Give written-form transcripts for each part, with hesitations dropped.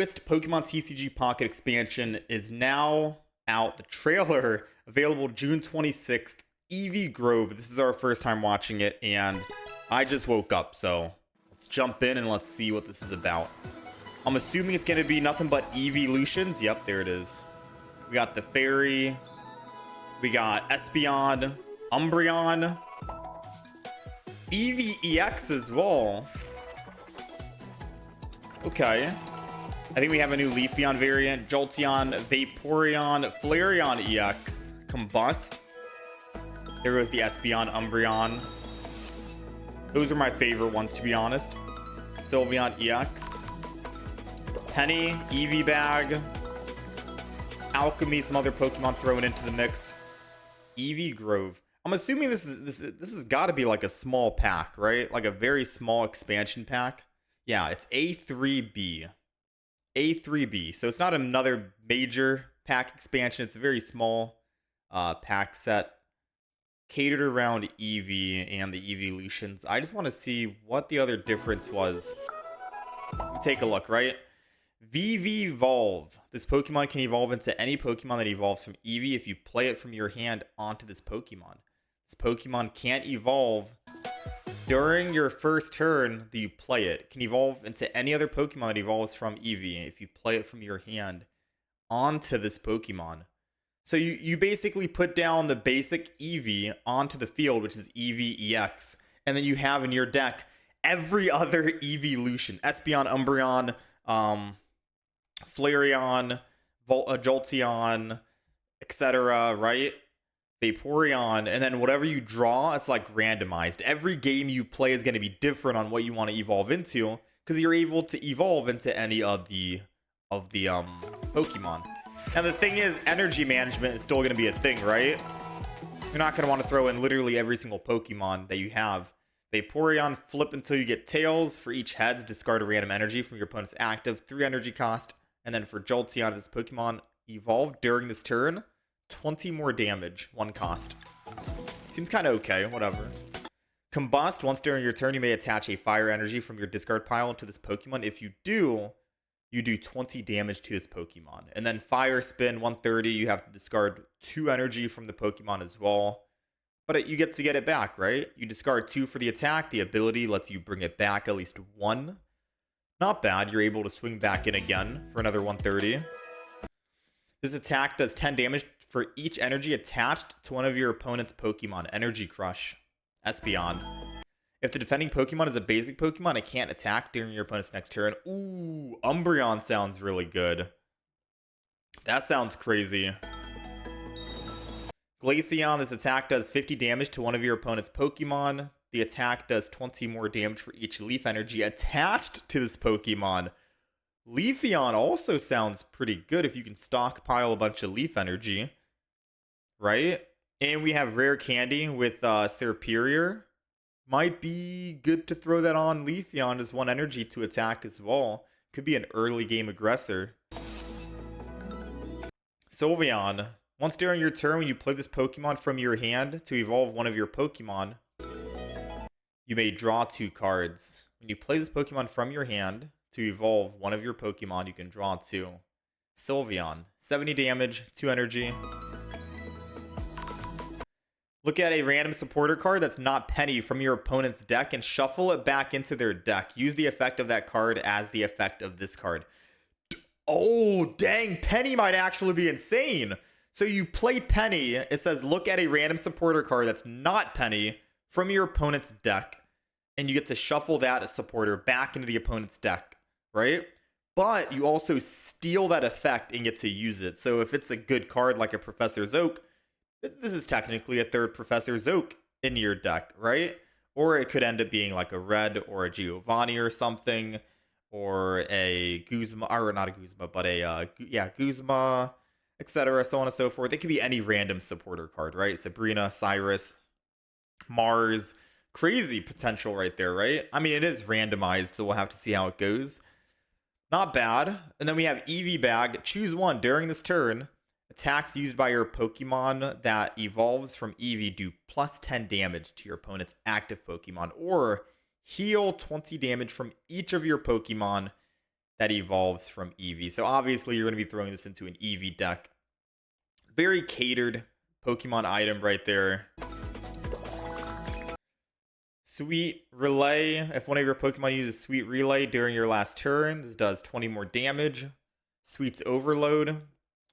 Newest Pokemon TCG Pocket expansion is now out. The trailer available June 26th. Eevee Grove. This is our first time watching it, and I just woke up, so let's jump in and let's see what this is about. I'm assuming it's going to be nothing but EEVEELUTIONS. Yep, there it is. We got the Fairy. We got Espeon, Umbreon, Eevee EX as well. Okay. I think we have a new Leafeon variant, Jolteon, Vaporeon, Flareon EX, Combust. There goes the Espeon, Umbreon. Those are my favorite ones, to be honest. Sylveon EX. Penny, Eevee Bag. Alchemy, some other Pokemon thrown into the mix. Eevee Grove. I'm assuming this has got to be like a small pack, right? Like a very small expansion pack. Yeah, it's A3B. A3B. So it's not another major pack expansion. It's a very small pack set catered around Eevee and the EEVEELUTIONS. I just want to see what the other difference was. Take a look, right? Evolve. This Pokemon can evolve into any Pokemon that evolves from Eevee if you play it from your hand onto this Pokemon. This Pokemon can't evolve during your first turn that you play it. It can evolve into any other Pokemon that evolves from Eevee if you play it from your hand onto this Pokemon. So you basically put down the basic Eevee onto the field, which is Eevee EX, and then you have in your deck every other EEVEELUTION. Espeon, Umbreon, Flareon, Jolteon, etc., right? Vaporeon, and then whatever you draw, it's like randomized. Every game you play is going to be different on what you want to evolve into, because you're able to evolve into any of the Pokemon. And the thing is, energy management is still going to be a thing, right? You're not going to want to throw in literally every single Pokemon that you have. Vaporeon, flip until you get tails. For each heads, discard a random energy from your opponent's active, 3 energy cost. And then for Jolteon, this Pokemon evolved during this turn, 20 more damage, 1 cost. Seems kind of okay, whatever. Combust, once during your turn, you may attach a fire energy from your discard pile to this Pokemon. If you do, you do 20 damage to this Pokemon. And then Fire Spin, 130, you have to discard 2 energy from the Pokemon as well. But you get to get it back, right? You discard 2 for the attack. The ability lets you bring it back at least 1. Not bad. You're able to swing back in again for another 130. This attack does 10 damage for each energy attached to one of your opponent's Pokemon. Energy Crush. Espeon. If the defending Pokemon is a basic Pokemon, it can't attack during your opponent's next turn. Ooh, Umbreon sounds really good. That sounds crazy. Glaceon, this attack does 50 damage to one of your opponent's Pokemon. The attack does 20 more damage for each leaf energy attached to this Pokemon. Leafeon also sounds pretty good if you can stockpile a bunch of leaf energy. Right? And we have Rare Candy with Serperior. Might be good to throw that on Leafeon as 1 energy to attack as well. Could be an early game aggressor. Sylveon. Once during your turn, when you play this Pokemon from your hand to evolve one of your Pokemon, you may draw 2 cards. When you play this Pokemon from your hand to evolve one of your Pokemon, you can draw 2. Sylveon. 70 damage, 2 energy. Look at a random supporter card that's not Penny from your opponent's deck and shuffle it back into their deck. Use the effect of that card as the effect of this card. Oh, dang. Penny might actually be insane. So you play Penny. It says look at a random supporter card that's not Penny from your opponent's deck. And you get to shuffle that supporter back into the opponent's deck, right? But you also steal that effect and get to use it. So if it's a good card like a Professor Zoke, this is technically a 3rd Professor Zoke in your deck, right? Or it could end up being like a Red or a Giovanni or something, or a Guzma, or not a Guzma, but a, Guzma, etc., so on and so forth. It could be any random supporter card, right? Sabrina, Cyrus, Mars. Crazy potential right there, right? I mean, it is randomized, so we'll have to see how it goes. Not bad. And then we have Eevee Bag. Choose 1 during this turn. Attacks used by your Pokemon that evolves from Eevee do plus 10 damage to your opponent's active Pokemon, or heal 20 damage from each of your Pokemon that evolves from Eevee. So obviously you're going to be throwing this into an Eevee deck. Very catered Pokemon item right there. Sweet Relay. If one of your Pokemon uses Sweet Relay during your last turn, this does 20 more damage. Sweet's Overload.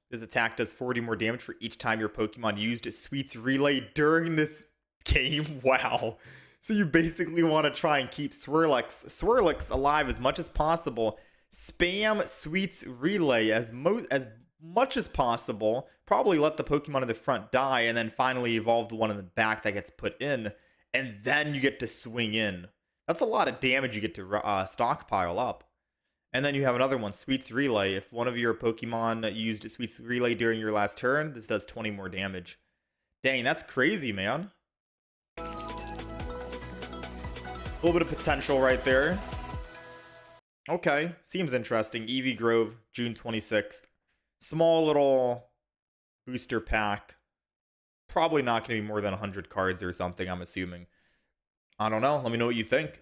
This attack does 40 more damage for each time your Pokemon used Sweet's Relay during this game. Wow. So you basically want to try and keep Swirlix alive as much as possible. Spam Sweet's Relay as much as possible. Probably let the Pokemon in the front die, and then finally evolve the one in the back that gets put in. And then you get to swing in. That's a lot of damage you get to stockpile up. And then you have another one, Sweet's Relay. If one of your Pokemon used Sweet's Relay during your last turn, this does 20 more damage. Dang, that's crazy, man. A little bit of potential right there. Okay, seems interesting. Eevee Grove, June 26th. Small little booster pack. Probably not going to be more than 100 cards or something, I'm assuming. I don't know. Let me know what you think.